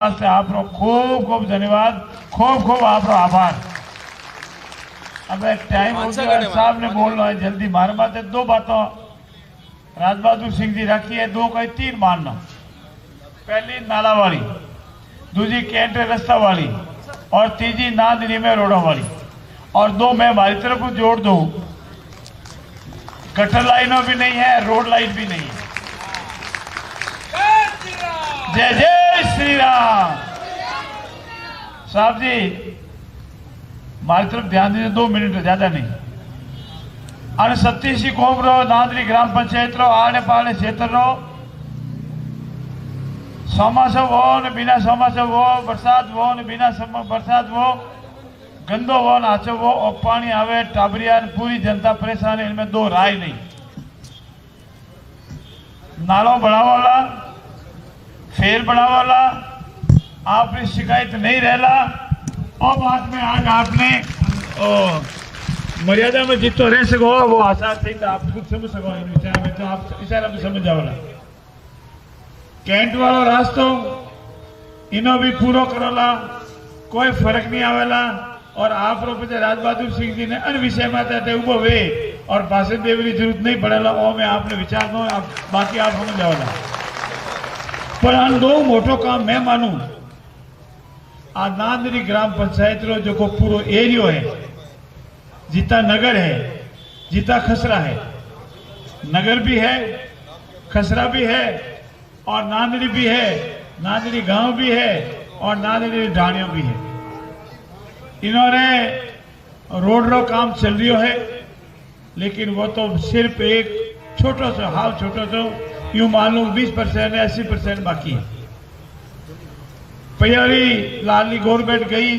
आपनो खूब खूब धन्यवाद, खूब खूब आपनो आभार। अब टाइम हो गया, साहब ने बोलना है जल्दी। मारे माते दो बातों राजबहादुर सिंह जी रखी है, दो कहीं तीन मानना। पहली नाला वाली, दूसरी कैंटे रास्ता वाली और तीसरी नादरी में रोडों वाली। और दो मैं हमारी तरफ को जोड़ दूं, गटर लाइनों भी नहीं है, रोड लाइन भी नहीं है। जय जय श्री राम। साहब जी हमारी तरफ ध्यान दीजिए, 2 मिनट ज्यादा नहीं। अन 37 कोम रो नादरी ग्राम पंचायत रो आड़े पाड़े क्षेत्र रो सोमासो वो न बिना सोमासो वो, बरसात वो न बिना बरसात वो, गंदो वो न आचो वो, और पानी आवे टाबरिया पूरी जनता परेशान है। इनमें दो राय नहीं। नालों बढ़ावा वाला, फेर बढ़ावा वाला, आपने शिकायत नहीं रहला। और बात में आज आपने मर्यादा में जितो रह सको वो आसान थी, तो आप खुद समझ सको इन विचार में, तो आप इशारा में समझ जाओला। कैंट वालो रास्तो इनो भी पूरो करोला, कोई फर्क नहीं आवेला। और आप राजबहादुर सिंह जी ने अन विषय में उबो वे और भाषण देवी जरूरत नहीं पड़ेला। और मैं आपने विचार दो, बाकी आप समझ जाओला। पर आन दो मोटो काम मैं मानू, आ नांदरी ग्राम पंचायत रो जो को पूरो एरियो है, जीता नगर है, जीता खसरा है, नगर भी है, खसरा भी है, और नांदरी भी है, नांदरी गांव भी है, और नांदरी ढाणियों भी है। इन्होंने रोड रो काम चल रही है, लेकिन वो तो सिर्फ एक छोटो सो हाल छोटो सो यूं मान लो 20% है, 80% बाकी है। पयारी लाली गवर्नमेंट गई,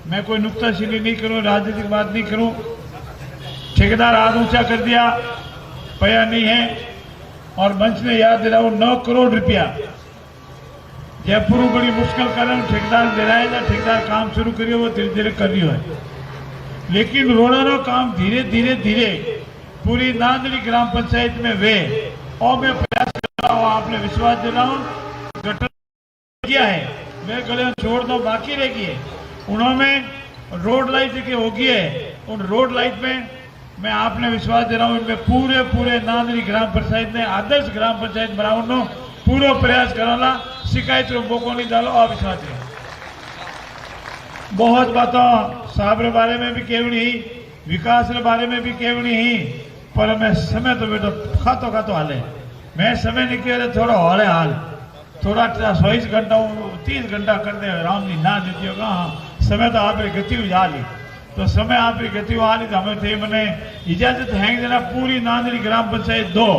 मैं कोई नुक्ताचीनी नहीं करूं, राजनीतिक बात नहीं करूं। ठेकेदार हाथ ऊंचा कर दिया, पया नहीं है। और मंच ने याद दिलाओ 9 करोड़ रुपया जयपुर बड़ी मुश्किल कारण ठेकेदार दिलाएगा। ठेकेदार काम शुरू करियो, वो धीरे धीरे कर रही है, लेकिन रोडानो काम धीरे धीरे धीरे पूरी नांदरी ग्राम पंचायत में वे और मैं प्रयास कर रहा हूँ, आपने विश्वास दिलाऊं। गटर किया है, मैं गले छोड़ दो, बाकी रह गई है। उन्होंने रोड लाइट की होगी है, उन रोड लाइट में मैं आपने विश्वास दे रहा हूँ, इनमें पूरे पूरे नांदरी ग्राम पंचायत ने आदर्श ग्राम पंचायत बनाने पूरा प्रयास कराना। शिकायत को मौको नहीं डालो, आप विश्वास दे। बहुत बातों साहब के बारे में भी केवनी ही, विकास के बारे में भी केवनी ही, पर मैं समय तो बेटो खातो खातो हाले, मैं समय निकले थोड़ा हौले हाल, थोड़ा 24 घंटा 30 घंटा कर दे राम जी ना देती होगा। समय तो आप गति हुई हाली, तो समय आप गति हाली, तो हमें थे मैंने इजाजत हैंग देना पूरी नांदरी ग्राम पंचायत दो।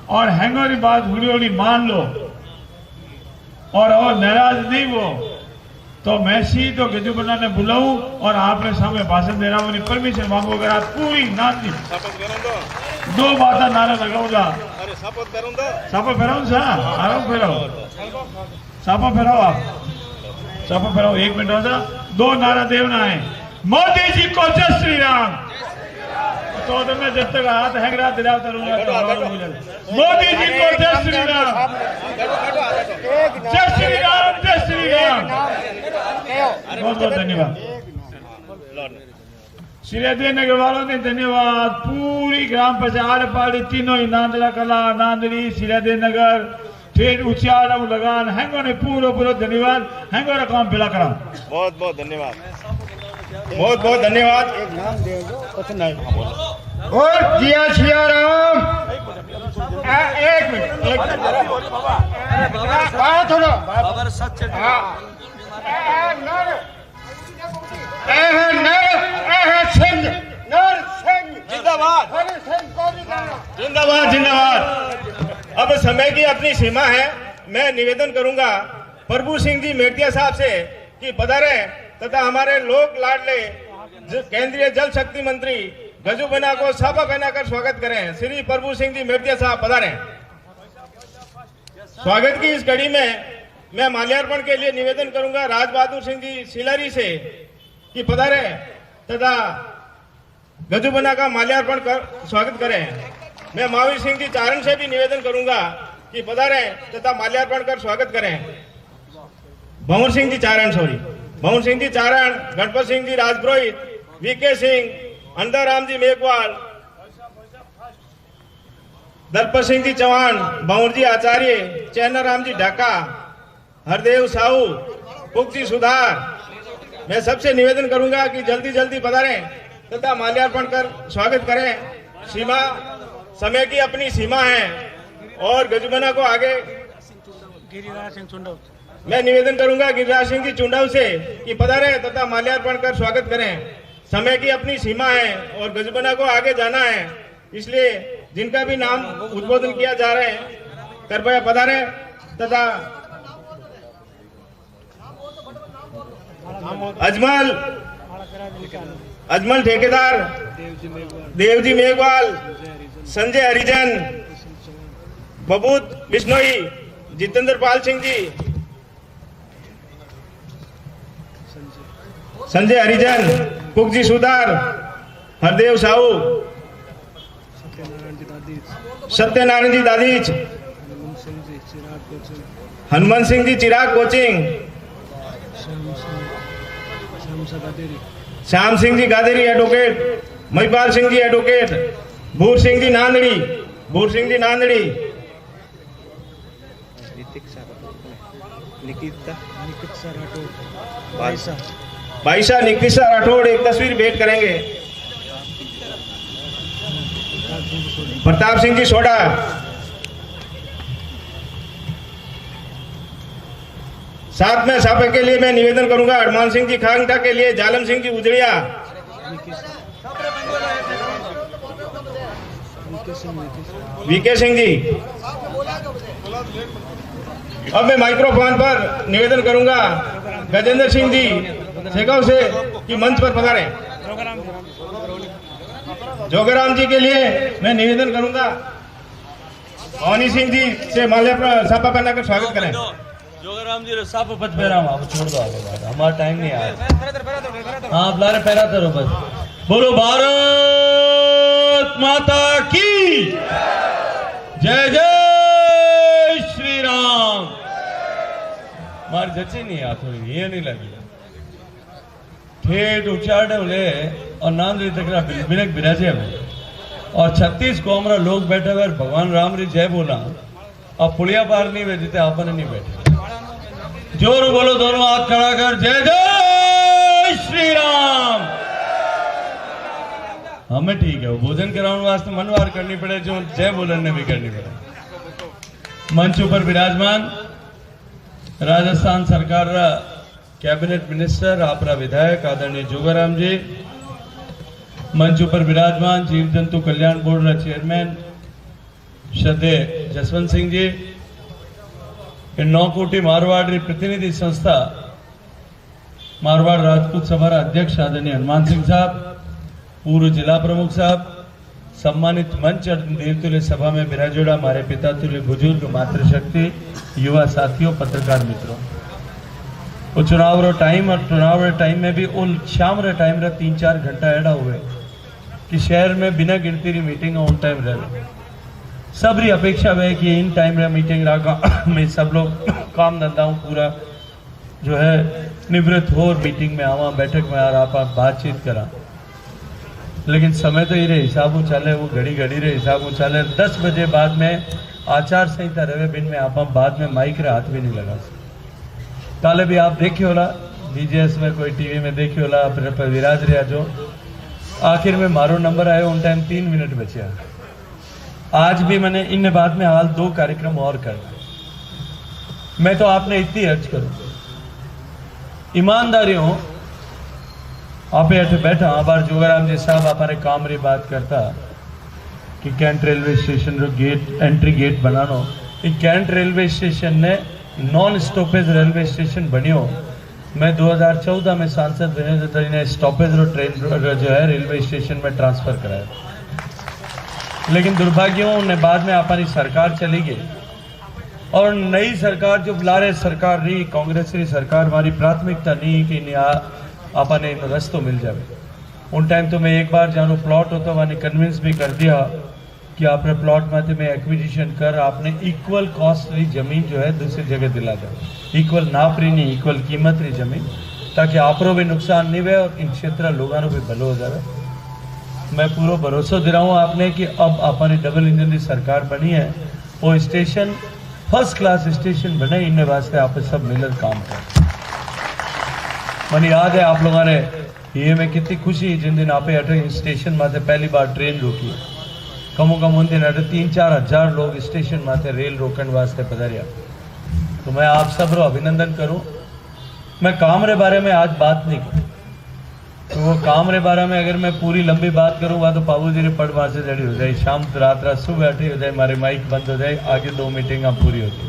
और हैंगोरी बात हुड़ी हुड़ी मान लो, और नाराज नहीं वो, तो मैं सीधो गजू बनाने बुलाऊं और आपने सामने भाषण दे रहा हूं, परमिशन मांगो। अगर आप पूरी नांदरी दो बात नारा लगाऊंगा, सापो फेराऊ सा आराम फेराओ, सापो फेराओ, आप सापो फेराओ। 1 मिनट हो जा, 2 नारा देवना है। मोदी जी को जय श्री राम। तो मैं जब तक हाथ हैंगरा दिलाता रहूंगा तो मोदी जी को जय श्री राम, जय श्री राम, जय श्री राम। बहुत बहुत धन्यवाद। श्री नगर वालों ने धन्यवाद। पूरी ग्राम पंचायत आड़ पाड़ी तीनों ही नांदरा कला, नांदरी, श्री नगर, फिर उचियाड़ा लगान हैंगो ने पूरा पूरा धन्यवाद। हैंगो का काम पिला करा। बहुत बहुत धन्यवाद, बहुत बहुत धन्यवाद। एक नाम दे दो, कुछ नहीं। और जिया छिया राम, एक मिनट, एक बात हो जिंदाबाद जिंदाबाद जिंदाबाद। अब समय की अपनी सीमा है। मैं निवेदन करूंगा प्रभु सिंह जी मेटिया साहब से कि पधारे तथा हमारे लोक लाडले केंद्रीय जल शक्ति मंत्री गजू बना को साफा पहनाकर स्वागत करें। श्री प्रभु सिंह जी मेटिया साहब पधारें। स्वागत की इस घड़ी में मैं माल्यार्पण के लिए निवेदन करूंगा राजबहादुर सिंह जी सिलारी से कि पधारे तथा गजू बना का माल्यार्पण कर स्वागत करें। मैं महावीर सिंह जी चारण से भी निवेदन करूंगा कि पधारें तथा माल्यार्पण कर स्वागत करें। भंवर सिंह जी चारण, भंवर सिंह जी चारण, गणपत सिंह जी राजपुरोहित, वीके सिंह, अंधाराम जी मेघवाल, दलपत सिंह जी चौहान, भंवर जी आचार्य, चैनाराम जी ढाका, हरदेव साहू, पुख जी सुधार। मैं सबसे निवेदन करूंगा कि जल्दी जल्दी पधारें तथा माल्यार्पण कर स्वागत करें। सीमा, समय की अपनी सीमा है और गजबना को आगे मैं निवेदन करूंगा गिरिराज सिंह जी चुंडाव से कि पधारें तथा माल्यार्पण कर स्वागत करें। समय की अपनी सीमा है और गजबना को आगे जाना है, इसलिए जिनका भी नाम उद्बोधन किया जा रहा है कृपया पधारें तथा अजमल ठेकेदार, देवजी मेघवाल, संजय हरिजन, बबूत बिश्नोई, जितेंद्र पाल सिंह जी, संजय हरिजन, पुख जी सुधार, हरदेव साहू, सत्यनारायण जी दादीच, हनुमान सिंह जी चिराग coaching, Shyam Singh ji गादेरी advocate, Mahipal Singh ji advocate, भूर सिंह जी नांदड़ी, बाईसा निकिता राठौड़ एक तस्वीर भेंट करेंगे। प्रताप सिंह जी सोडा, साथ में सापे के लिए मैं निवेदन करूंगा हरमान सिंह जी खांगटा के लिए जालम सिंह जी उजड़िया, वीके सिंह जी। अब मैं माइक्रोफोन पर निवेदन करूंगा गजेंद्र सिंह जी शेगांव से कि मंच पर पधारें। जोगराम जी के लिए मैं निवेदन करूंगा भवानी सिंह जी से माल्य पर सापा पहना कर स्वागत करें। जोगराम जी साफ पद पैरा आप छोड़ दो आगे बात, हमारा टाइम नहीं आया। हाँ आप लारे पैरा करो बस। बोलो भारत माता की जय, जय श्री राम। मारी जची नहीं आ थोड़ी ये नहीं लगी ठेठ उचाड़े बोले और नांदरी तक बिनक बिराजे हमें और 36 कोमरा लोग बैठे हुए भगवान राम री जय बोला और पुलिया पार नहीं बैठे आपने नहीं बैठे। जोर बोलो दोनों हाथ खड़ा कर जय जय श्री राम। हमें ठीक है वो भोजन कराने वास्ते मनवार करनी पड़े जो जय बोलने भी करनी पड़े। मंच ऊपर विराजमान राजस्थान सरकार कैबिनेट मिनिस्टर आपरा विधायक आदरणीय जोगाराम जी, मंच ऊपर विराजमान जीव जंतु कल्याण बोर्ड रा चेयरमैन श्रद्धेय जसवंत सिंह जी, 9 कोटी मारवाड़ री प्रतिनिधि संस्था मारवाड़ राजपूत सभा रा अध्यक्ष आदरणीय हनुमान सिंह साहब, पूर्व जिला प्रमुख साहब, सम्मानित मंच और देवतुल्य सभा में विराजोड़ा हमारे पिता तुल्य बुजुर्ग, मातृशक्ति, युवा साथियों, पत्रकार मित्रों। वो चुनाव रो टाइम और चुनाव रे टाइम में भी उन शाम रे टाइम रे 3-4 घंटा एड़ा हुए कि शहर में बिना गिनती री मीटिंग ऑन टाइम रहे। सब री अपेक्षा है कि इन टाइम रे मीटिंग रखा में सब लोग काम धंधाओं पूरा जो है निवृत्त हो और मीटिंग में आवा, बैठक में आ रहा आप बातचीत करा। लेकिन समय तो ये हिसाब चले, वो घड़ी घड़ी रे हिसाब चले। 10 बजे बाद में आचार संहिता रहे बिन में आप बाद में माइक रे हाथ भी नहीं लगा। ताले भी आप देखे होला डीजेएस में कोई टीवी में देखे होला पर विराज रहा जो आखिर में मारो नंबर आयो उन टाइम 3 मिनट बचे। आज भी मैंने इन बाद में हाल 2 कार्यक्रम और करना। मैं तो आपने इतनी अर्ज करूं ईमानदारी हो आप अठे बैठा बार जोगाराम जी साहब हमारे काम री बात करता कि कैंट रेलवे स्टेशन रो गेट एंट्री गेट बनानो। कैंट रेलवे स्टेशन ने नॉन स्टॉपेज रेलवे स्टेशन बनियो। मैं 2014 में सांसद बने ने स्टॉपेज रो ट्रेन जो है रेलवे स्टेशन में ट्रांसफर कराया। लेकिन दुर्भाग्यों ने बाद में अपनी सरकार चली गई और नई सरकार जो बुला रहे सरकार रही कांग्रेस की सरकार हमारी प्राथमिकता नहीं कि आपने रस्तो मिल जाए। उन टाइम तो मैं एक बार जानो प्लॉट होता मैंने कन्विंस भी कर दिया कि आपने प्लॉट में एक्विजिशन कर आपने इक्वल कॉस्ट री जमीन जो है दूसरी जगह दिला दे, इक्वल नाप रही नहीं, इक्वल कीमत रही जमीन, ताकि आपरो भी नुकसान नहीं हुए और इन क्षेत्र लोगों भी भलो हो जाए। मैं पूरा भरोसा दे रहा हूँ आपने कि अब अपनी डबल इंजन की सरकार बनी है, वो स्टेशन फर्स्ट क्लास स्टेशन बने, इन वास्ते आप सब मिलकर काम कर। मैंने याद है आप लोगों ने ये में कितनी खुशी जिन दिन आप स्टेशन माथे पहली बार ट्रेन रोकी, कमो कम उन दिन 3-4 हजार लोग स्टेशन माथे रेल रोकने वास्ते पधारिया। तो मैं आप सब रो अभिनंदन करूं। मैं काम रे बारे में आज बात नहीं करूं, तो वो काम रे बारे में अगर मैं पूरी लंबी बात करूंगा तो बाबू जी ने पढ़ वहां से जड़ी हो जाए, शाम रात सुबह 8 हो जाए, हमारे माइक बंद हो जाए, आगे 2 मीटिंग पूरी हो जाए।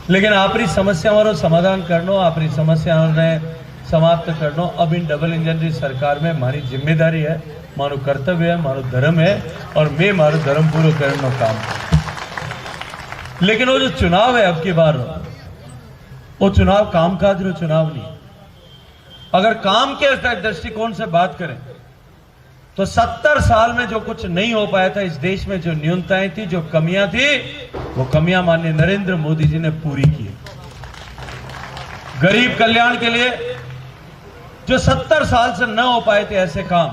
लेकिन आपरी समस्याओं समाधान करनो, आपरी समस्याओं ने समाप्त करनो अब इन डबल इंजन की सरकार में मारी जिम्मेदारी है, मारो कर्तव्य है, मारो धर्म है और मैं मारो धर्म पूरा करने काम। लेकिन वो जो चुनाव है अब की बार, वो चुनाव कामकाज रो चुनाव नहीं। अगर काम के दृष्टिकोण से बात करें तो 70 साल में जो कुछ नहीं हो पाया था इस देश में, जो न्यूनताएं थी, जो कमियां थी, वो कमियां माननीय नरेंद्र मोदी जी ने पूरी की। गरीब कल्याण के लिए जो 70 साल से न हो पाए थे ऐसे काम,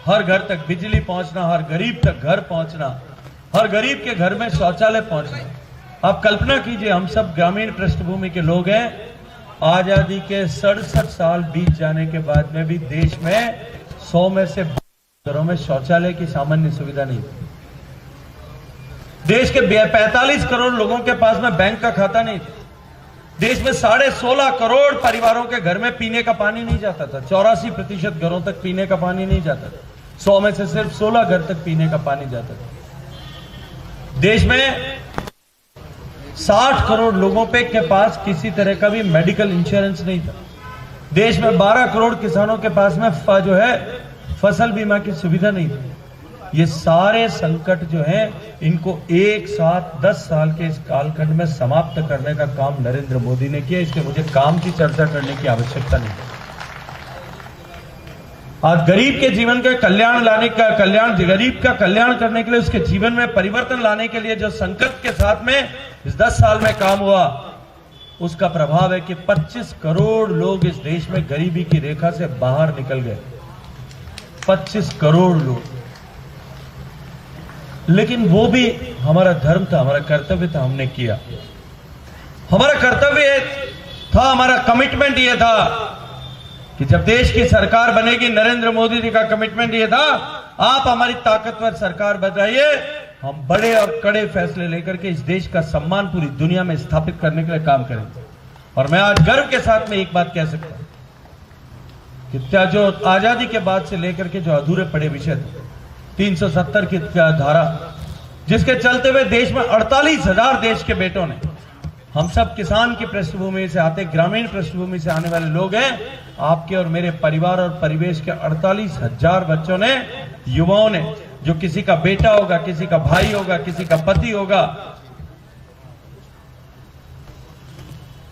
हर घर तक बिजली पहुंचना, हर गरीब तक घर पहुंचना, हर गरीब के घर में शौचालय पहुंचना। आप कल्पना कीजिए, हम सब ग्रामीण पृष्ठभूमि के लोग हैं, आजादी के 67 साल बीत जाने के बाद में भी देश में 100 में से घरों में शौचालय की सामान्य सुविधा नहीं थी। देश के 45 करोड़ लोगों के पास में बैंक का खाता नहीं था। देश में 16.5 करोड़ परिवारों के घर में पीने का पानी नहीं जाता था। 84% घरों तक पीने का पानी नहीं जाता था। 100 में से सिर्फ 16 घर तक पीने का पानी जाता था। देश में 60 करोड़ लोगों के पास किसी तरह का भी मेडिकल इंश्योरेंस नहीं था। देश में 12 करोड़ किसानों के पास में जो है फसल बीमा की सुविधा नहीं थी। ये सारे संकट जो हैं, इनको एक साथ 10 साल के इस कालखंड में समाप्त करने का काम नरेंद्र मोदी ने किया। इसलिए मुझे काम की चर्चा करने की आवश्यकता नहीं। आज गरीब के जीवन के कल्याण लाने का गरीब का कल्याण करने के लिए, उसके जीवन में परिवर्तन लाने के लिए जो संकल्प के साथ में इस 10 साल में काम हुआ, उसका प्रभाव है कि 25 करोड़ लोग इस देश में गरीबी की रेखा से बाहर निकल गए। 25 करोड़ लोग। लेकिन वो भी हमारा धर्म था, हमारा कर्तव्य था, हमने किया। हमारा कर्तव्य था, हमारा कमिटमेंट ये था कि जब देश की सरकार बनेगी, नरेंद्र मोदी जी का कमिटमेंट ये था, आप हमारी ताकतवर सरकार बनाइए, हम बड़े और कड़े फैसले लेकर के इस देश का सम्मान पूरी दुनिया में स्थापित करने के लिए काम करेंगे। और मैं आज गर्व के साथ में एक बात कह सकता हूं कि जो आजादी के बाद से लेकर के जो अधूरे पड़े विषय थे, 370 की धारा, जिसके चलते हुए देश में 48,000 देश के बेटों ने, हम सब किसान की पृष्ठभूमि से आते, ग्रामीण पृष्ठभूमि से आने वाले लोग हैं, आपके और मेरे परिवार और परिवेश के 48,000 बच्चों ने, युवाओं ने, जो किसी का बेटा होगा, किसी का भाई होगा, किसी का पति होगा,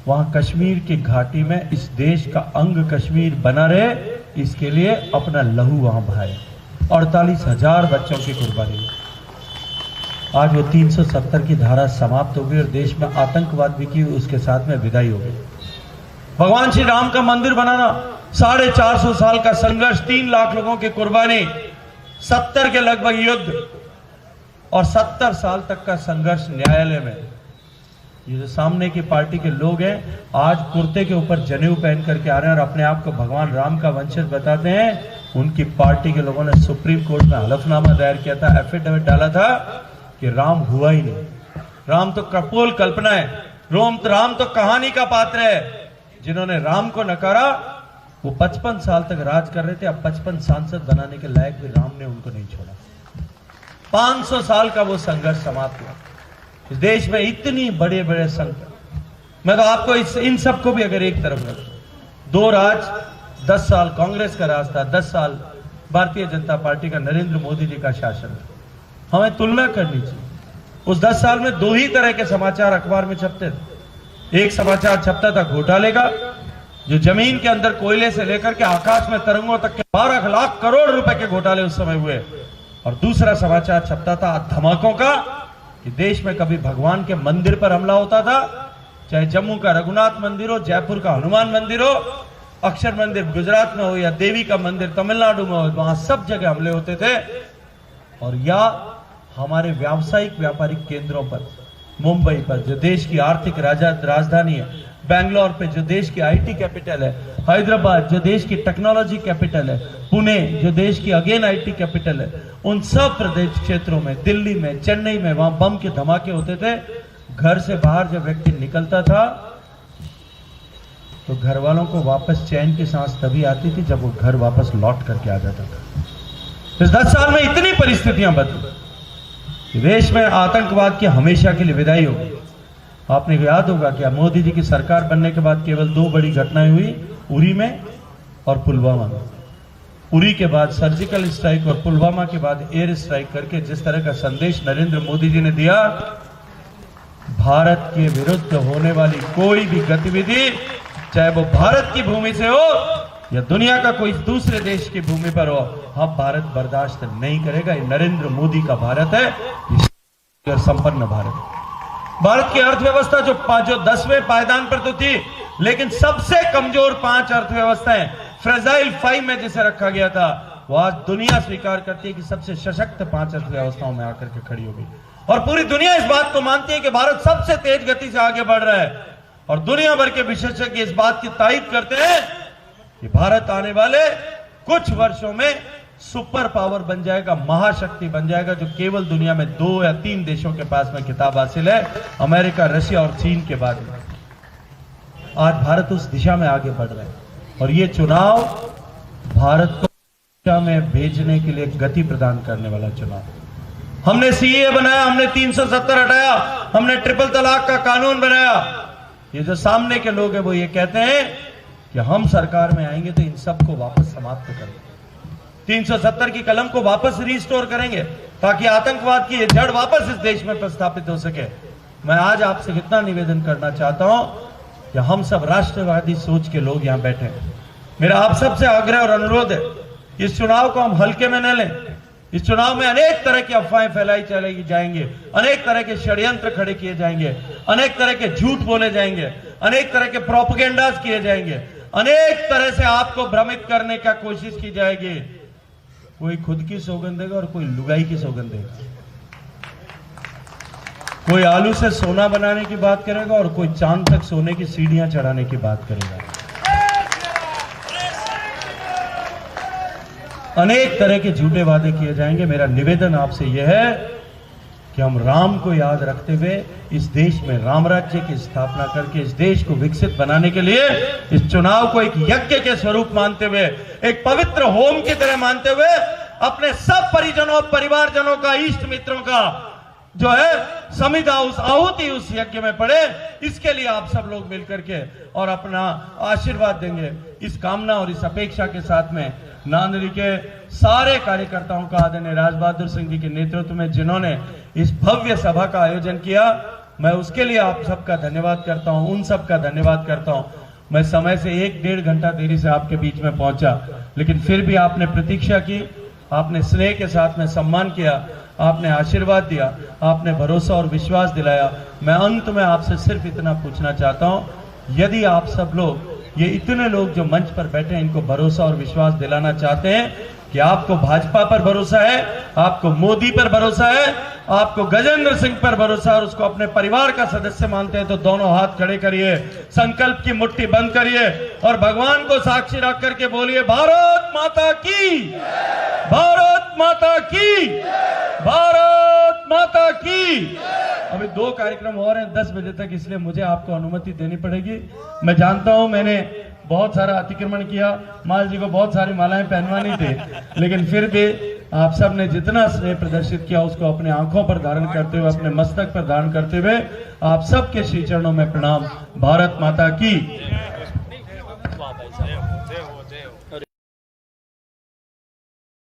वहां कश्मीर की घाटी में इस देश का अंग कश्मीर बना रहे, इसके लिए अपना लहू वहां बहाया। 48,000 बच्चों की कुर्बानी। आज वो 370 की धारा समाप्त हो गई और देश में आतंकवाद भी की, उसके साथ में विदाई हो गई। भगवान श्री राम का मंदिर बनाना, 450 साल का संघर्ष, 3 लाख लोगों की कुर्बानी, 70 के लगभग युद्ध और 70 साल तक का संघर्ष न्यायालय में। ये जो सामने की पार्टी के लोग हैं, आज कुर्ते के ऊपर जनेऊ पहन करके आ रहे हैं और अपने आप को भगवान राम का वंशज बताते हैं। उनकी पार्टी के लोगों ने सुप्रीम कोर्ट में हलफनामा दायर किया था, एफिडेविट डाला था कि राम हुआ ही नहीं, राम तो कपोल कल्पना है, राम तो कहानी का पात्र है। जिन्होंने राम को नकारा वो 55 साल तक राज कर रहे थे, अब 55 सांसद बनाने के लायक भी राम ने उनको नहीं छोड़ा। 500 साल का वो संघर्ष समाप्त हुआ। इस देश में इतनी बड़े बड़े संकट, मैं तो आपको इन सबको भी अगर एक तरफ रखूं, 2 राज, 10 साल कांग्रेस का राज था, 10 साल भारतीय जनता पार्टी का, नरेंद्र मोदी जी का शासन था। हमें तुलना करनी चाहिए। उस 10 साल में 2 ही तरह के समाचार अखबार में छपते थे। एक समाचार छपता था घोटाले का, जो जमीन के अंदर कोयले से लेकर के आकाश में तरंगों तक के 12 लाख करोड़ रुपए के घोटाले उस समय हुए, और दूसरा समाचार छपता था धमाकों का कि देश में कभी भगवान के मंदिर पर हमला होता था, चाहे जम्मू का रघुनाथ मंदिर हो, जयपुर का हनुमान मंदिर हो, अक्षर मंदिर गुजरात में हो या देवी का मंदिर तमिलनाडु में हो, वहां सब जगह हमले होते थे। और या हमारे व्यावसायिक व्यापारिक केंद्रों पर, मुंबई पर जो देश की आर्थिक राजधानी है, बेंगलोर पे जो देश की आईटी कैपिटल है, हैदराबाद जो देश की टेक्नोलॉजी कैपिटल है, पुणे जो देश की अगेन आईटी कैपिटल है, उन सब प्रदेश क्षेत्रों में, दिल्ली में, चेन्नई में, वहां बम के धमाके होते थे। घर से बाहर जब व्यक्ति निकलता था तो घर वालों को वापस चैन की सांस तभी आती थी जब वो घर वापस लौट करके आ जाता था। इस 10 साल में इतनी परिस्थितियां बदली, देश में आतंकवाद की हमेशा के लिए विदाई होगी। आपने याद होगा कि मोदी जी की सरकार बनने के बाद केवल 2 बड़ी घटनाएं हुई, उरी में और पुलवामा में। उरी के बाद सर्जिकल स्ट्राइक और पुलवामा के बाद एयर स्ट्राइक करके जिस तरह का संदेश नरेंद्र मोदी जी ने दिया, भारत के विरुद्ध होने वाली कोई भी गतिविधि, चाहे वो भारत की भूमि से हो या दुनिया का कोई दूसरे देश की भूमि पर हो, हम भारत बर्दाश्त नहीं करेगा। ये नरेंद्र मोदी का भारत है, ये संपन्न भारत। भारत की अर्थव्यवस्था जो 10वें पायदान पर तो थी, लेकिन सबसे कमजोर 5 अर्थव्यवस्थाएं, फ्रेजाइल 5 में जिसे रखा गया था, वो आज दुनिया स्वीकार करती है कि सबसे सशक्त 5 अर्थव्यवस्थाओं में आकर के खड़ी हो गई। और पूरी दुनिया इस बात को मानती है कि भारत सबसे तेज गति से आगे बढ़ रहा है। और दुनिया भर के विशेषज्ञ इस बात की तारीफ करते हैं कि भारत आने वाले कुछ वर्षों में सुपर पावर बन जाएगा, महाशक्ति बन जाएगा, जो केवल दुनिया में 2 या 3 देशों के पास में खिताब हासिल है, अमेरिका, रशिया और चीन के बाद में। आज भारत उस दिशा में आगे बढ़ रहा है और ये चुनाव भारत को दिशा में भेजने के लिए गति प्रदान करने वाला चुनाव। हमने सीए बनाया, हमने 370 हटाया, हमने ट्रिपल तलाक का कानून बनाया। ये जो सामने के लोग हैं वो ये कहते हैं कि हम सरकार में आएंगे तो इन सबको वापस समाप्त करेंगे, 370 की कलम को वापस रिस्टोर करेंगे ताकि आतंकवाद की ये जड़ वापस इस देश में प्रस्थापित हो सके। मैं आज आपसे इतना निवेदन करना चाहता हूं कि हम सब राष्ट्रवादी सोच के लोग यहां बैठे हैं। मेरा आप सबसे आग्रह और अनुरोध है, इस चुनाव को हम हल्के में न लें। इस चुनाव में अनेक तरह की अफवाहें फैलाई चलाई जाएंगे, अनेक तरह के षड्यंत्र खड़े किए जाएंगे, अनेक तरह के झूठ बोले जाएंगे, अनेक तरह के प्रोपेगेंडास किए जाएंगे, अनेक तरह से आपको भ्रमित करने का कोशिश की जाएगी। कोई खुद की सौगंध देगा और कोई लुगाई की सौगंध देगा, कोई आलू से सोना बनाने की बात करेगा और कोई चांद तक सोने की सीढ़ियां चढ़ाने की बात करेगा। अनेक तरह के झूठे वादे किए जाएंगे। मेरा निवेदन आपसे यह है कि हम राम को याद रखते हुए इस देश में राम राज्य की स्थापना करके इस देश को विकसित बनाने के लिए इस चुनाव को एक यज्ञ के स्वरूप मानते हुए, एक पवित्र होम की तरह मानते हुए, अपने सब परिजनों, परिवारजनों का, इष्ट मित्रों का जो है समिधा, उस आहुति उस यज्ञ में पड़े। इसके लिए आप सब लोग मिलकर के और अपना आशीर्वाद देंगे, इस कामना और इस अपेक्षा के साथ में नांदरी के सारे कार्यकर्ताओं का, आदरणीय राज बहादुर सिंह जी के नेतृत्व में जिन्होंने इस भव्य सभा का आयोजन किया, मैं उसके लिए आप सबका धन्यवाद करता हूं, उन सबका धन्यवाद करता हूं। मैं समय से 1-1.5 घंटा देरी से आपके बीच में पहुंचा, लेकिन फिर भी आपने प्रतीक्षा की, आपने स्नेह के साथ में सम्मान किया, आपने आशीर्वाद दिया, आपने भरोसा और विश्वास दिलाया। मैं अंत में आपसे सिर्फ इतना पूछना चाहता हूं, यदि आप सब लोग, ये इतने लोग जो मंच पर बैठे हैं, इनको भरोसा और विश्वास दिलाना चाहते हैं कि आपको भाजपा पर भरोसा है, आपको मोदी पर भरोसा है, आपको गजेंद्र सिंह पर भरोसा है और उसको अपने परिवार का सदस्य मानते हैं, तो दोनों हाथ खड़े करिए, संकल्प की मुट्ठी बंद करिए और भगवान को साक्षी रख करके बोलिए, भारत माता की, भारत माता की, भारत माता की। अभी 2 कार्यक्रम और हैं 10 बजे तक, इसलिए मुझे आपको अनुमति देनी पड़ेगी। मैं जानता हूं मैंने बहुत सारा अतिक्रमण किया, माल जी को बहुत सारी मालाएं पहनवानी थी, लेकिन फिर भी आप सब ने जितना स्नेह प्रदर्शित किया उसको अपने आंखों पर धारण करते हुए, अपने मस्तक पर धारण करते हुए आप सबके श्री चरणों में प्रणाम। भारत माता की।